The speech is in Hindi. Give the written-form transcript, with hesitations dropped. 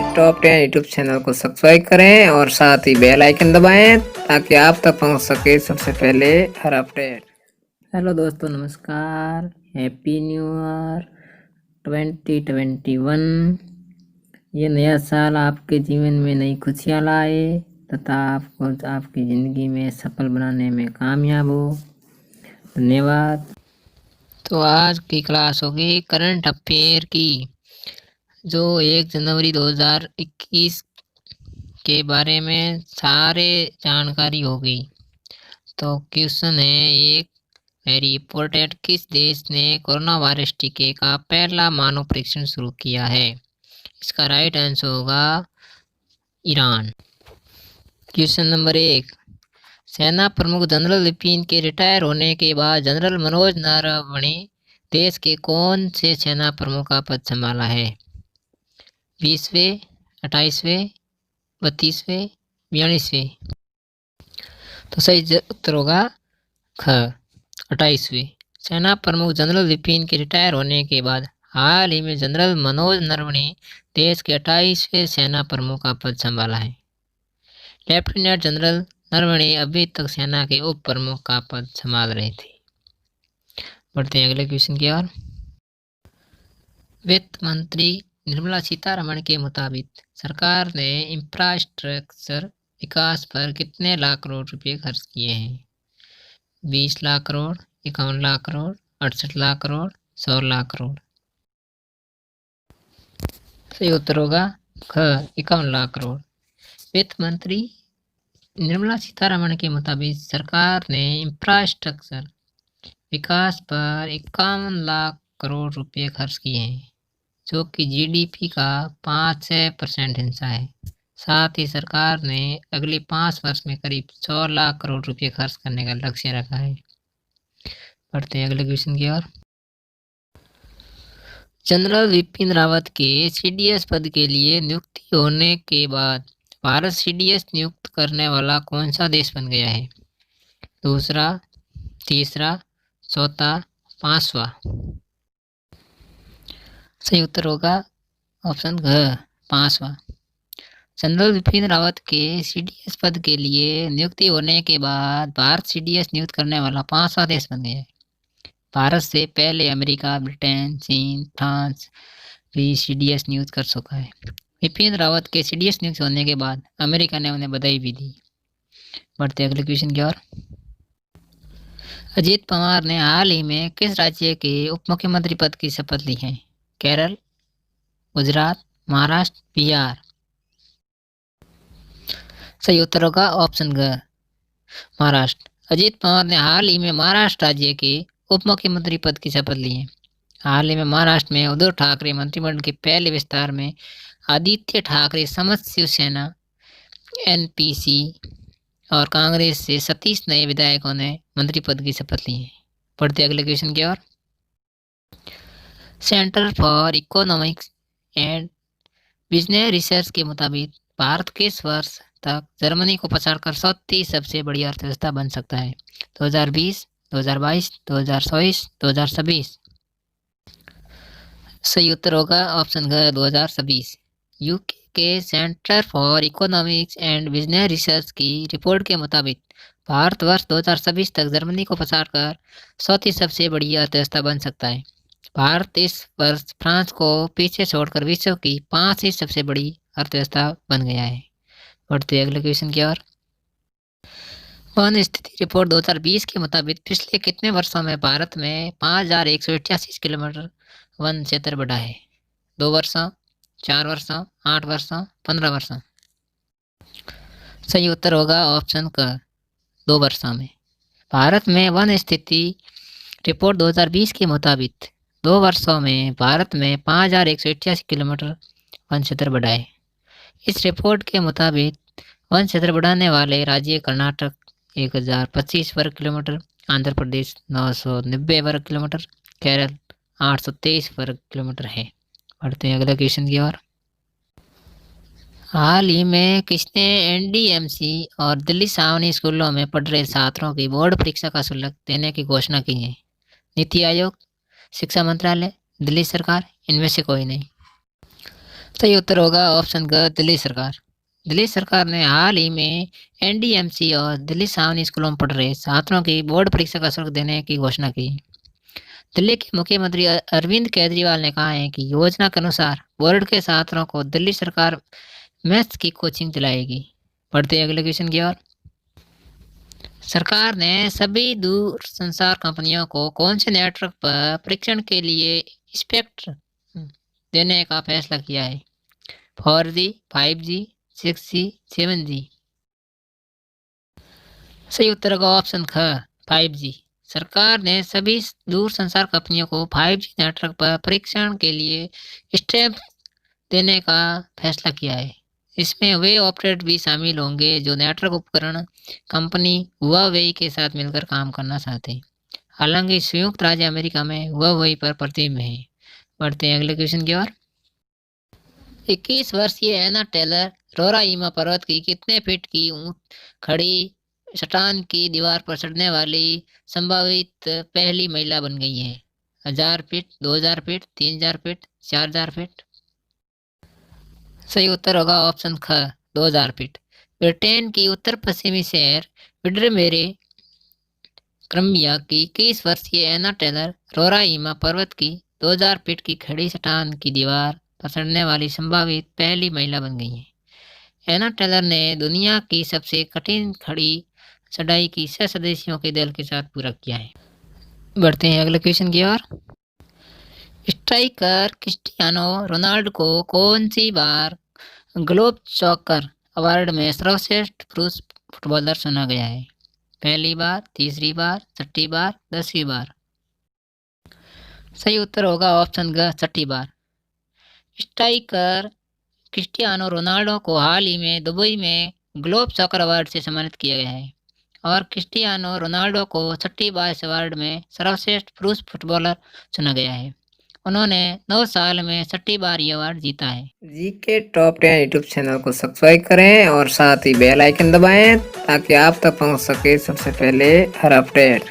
टॉप 10 यूट्यूब चैनल को सब्सक्राइब करें और साथ ही बेल आइकन दबाएं ताकि आप तक पहुंच सके सबसे पहले हर अपडेट। हेलो दोस्तों, नमस्कार, हैप्पी न्यू ईयर 2021। ये नया साल आपके जीवन में नई खुशियाँ लाए तथा आपको आपकी ज़िंदगी में सफल बनाने में कामयाब हो। धन्यवाद। तो आज की क्लास होगी करंट अफेयर की, जो 1 जनवरी 2021 के बारे में सारे जानकारी होगी। तो क्वेश्चन है एक, वेरी इंपॉर्टेंट, किस देश ने कोरोना वायरस टीके का पहला मानव परीक्षण शुरू किया है? इसका राइट आंसर होगा ईरान। क्वेश्चन नंबर 1, सेना प्रमुख जनरल विपिन के रिटायर होने के बाद जनरल मनोज नरवणे देश के कौन से सेना प्रमुख का पद संभाला है? 20वें, 28वें, 32वें, 42वें? तो सही उत्तर होगा ख, 28वें। सेना प्रमुख जनरल विपिन के रिटायर होने के बाद हाल ही में जनरल मनोज नरवणे देश के 28वें सेना प्रमुख का पद संभाला है। लेफ्टिनेंट जनरल नरवणे अभी तक सेना के उप प्रमुख का पद संभाल रहे थे। बढ़ते हैं अगले क्वेश्चन की ओर। वित्त मंत्री निर्मला सीतारमण के मुताबिक सरकार ने इंफ्रास्ट्रक्चर विकास पर कितने लाख करोड़ रुपए खर्च किए हैं? 20 लाख करोड़, 51 लाख करोड़, 68 लाख करोड़, 100 लाख करोड़? सही उत्तर होगा ख, 51 लाख करोड़। वित्त मंत्री निर्मला सीतारमण के मुताबिक सरकार ने इंफ्रास्ट्रक्चर विकास पर 51 लाख करोड़ रुपए खर्च किए हैं, जो कि जीडीपी का 5% हिस्सा है। साथ ही सरकार ने अगले 5 वर्ष में करीब 100 लाख करोड़ रुपए खर्च करने का लक्ष्य रखा है। बढ़ते हैं अगले क्वेश्चन की ओर। जनरल विपिन रावत के सीडीएस पद के लिए नियुक्ति होने के बाद भारत सीडीएस नियुक्त करने वाला कौन सा देश बन गया है? दूसरा, तीसरा, चौथा, 5वां? सही उत्तर होगा ऑप्शन घ, 5वां। जनरल विपिन रावत के सीडीएस पद के लिए नियुक्ति होने के बाद भारत सीडीएस नियुक्त करने वाला 5वां देश बन गया है। भारत से पहले अमेरिका, ब्रिटेन, चीन, फ्रांस भी सीडीएस नियुक्त कर चुका है। विपिन रावत के सीडीएस नियुक्त होने के बाद अमेरिका ने उन्हें बधाई भी दी। बढ़ते अगले क्वेश्चन की ओर। अजीत पवार ने हाल ही में किस राज्य के उप मुख्यमंत्री पद की शपथ ली है? केरल, गुजरात, महाराष्ट्र, बिहार? सही उत्तर होगा ऑप्शन घ, महाराष्ट्र। अजीत पवार ने हाल ही में महाराष्ट्र राज्य के उप मुख्यमंत्री पद की शपथ ली है। हाल ही में महाराष्ट्र में उद्धव ठाकरे मंत्रिमंडल के पहले विस्तार में आदित्य ठाकरे समस्त शिवसेना, एनपीसी और कांग्रेस से 37 नए विधायकों ने मंत्री पद की शपथ ली है। बढ़ते अगले क्वेश्चन की ओर। Centre for economics and business research के मुताबिक भारत किस वर्ष तक जर्मनी को पछाड़कर चौथी सबसे बड़ी अर्थव्यवस्था बन सकता है? 2020, 2022, 2024, 2026? सही उत्तर होगा ऑप्शन घ, 2026। यूके के centre for economics and business research की रिपोर्ट के मुताबिक भारत वर्ष 2026 तक जर्मनी को पछाड़कर चौथी सबसे बड़ी अर्थव्यवस्था बन सकता है। भारत इस वर्ष फ्रांस को पीछे छोड़कर विश्व की 5वीं सबसे बड़ी अर्थव्यवस्था बन गया है। बढ़ते अगले क्वेश्चन की ओर। वन स्थिति रिपोर्ट 2020 के मुताबिक पिछले कितने वर्षों में भारत में 5188 किलोमीटर वन क्षेत्र बढ़ा है? 2 वर्षों, 4 वर्षों, 8 वर्षों, 15 वर्षों? सही उत्तर होगा ऑप्शन क, 2 वर्षों में। भारत में वन स्थिति रिपोर्ट 2020 के मुताबिक 2 वर्षों में भारत में 5188 किलोमीटर वन क्षेत्र बढ़ा है। इस रिपोर्ट के मुताबिक वन क्षेत्र बढ़ाने वाले राज्य कर्नाटक 1025 वर्ग किलोमीटर, आंध्र प्रदेश 990 वर्ग किलोमीटर, केरल 823 वर्ग किलोमीटर है। बढ़ते हैं अगले क्वेश्चन की ओर। हाल ही में किसने एनडीएमसी और दिल्ली छावनी स्कूलों में पढ़ रहे छात्रों की बोर्ड परीक्षा का शुल्क देने की घोषणा की है? नीति आयोग, शिक्षा मंत्रालय, दिल्ली सरकार? इनमें से कोई नहीं। सही उत्तर होगा ऑप्शन ग, दिल्ली सरकार। दिल्ली सरकार ने हाल ही में एनडीएमसी और दिल्ली सामान्य स्कूलों में पढ़ रहे छात्रों की बोर्ड परीक्षा का शुल्क देने की घोषणा की। दिल्ली के मुख्यमंत्री अरविंद केजरीवाल ने कहा है कि योजना के अनुसार बोर्ड के छात्रों को दिल्ली सरकार मैथ्स की कोचिंग दिलाएगी। पढ़ते हैं अगले क्वेश्चन की ओर। सरकार ने सभी दूरसंचार कंपनियों को कौन से नेटवर्क पर परीक्षण के लिए स्पेक्ट्रम देने का फैसला किया है? 4G, 5G, 6G, 7G। सही उत्तर होगा ऑप्शन ख, 5G। सरकार ने सभी दूरसंचार कंपनियों को 5G नेटवर्क पर परीक्षण के लिए स्टेप देने का फैसला किया है। इसमें वे ऑपरेटर भी शामिल होंगे जो नेटवर्क उपकरण कंपनी हुआवेई के साथ मिलकर काम करना चाहते हैं। हालांकि संयुक्त राज्य अमेरिका में हुआवेई पर प्रतिबंध है। बढ़ते हैं अगले क्वेश्चन की ओर। 21 वर्षीय एना टेलर रोराइमा पर्वत की कितने फीट की खड़ी चट्टान की दीवार पर चढ़ने वाली संभावित पहली महिला बन गई है? 1000 फीट, 2000 फीट, 3000 फीट, 4000 फीट। सही उत्तर होगा ऑप्शन ख, 2000 फीट। ब्रिटेन की उत्तर पश्चिमी शहर विडरमेरे क्रमिया की 21 वर्षीय एना टेलर रोराइमा पर्वत की 2000 फीट की खड़ी चट्टान की दीवार पर चढ़ने वाली संभावित पहली महिला बन गई है। एना टेलर ने दुनिया की सबसे कठिन खड़ी चढ़ाई की 6 सदस्यों के दल के साथ पूरा किया है। बढ़ते हैं अगले क्वेश्चन की ओर। स्ट्राइकर क्रिस्टियानो रोनाल्डो को कौन सी बार ग्लोब चॉकर अवार्ड में सर्वश्रेष्ठ पुरुष फुटबॉलर चुना गया है? पहली बार, तीसरी बार, छठी बार, 10वीं बार। सही उत्तर होगा ऑप्शन ग, छठी बार। स्ट्राइकर क्रिस्टियानो रोनाल्डो को हाल ही में दुबई में ग्लोब सॉकर अवार्ड से सम्मानित किया गया है और क्रिस्टियानो रोनाल्डो को छठी बार इस अवार्ड में सर्वश्रेष्ठ पुरुष फुटबॉलर चुना गया है। उन्होंने 9 साल में छठी बार ये अवार्ड जीता है। जी के टॉप 10 यूट्यूब चैनल को सब्सक्राइब करें और साथ ही बेल आइकन दबाएं ताकि आप तक पहुंच सके सबसे पहले हर अपडेट।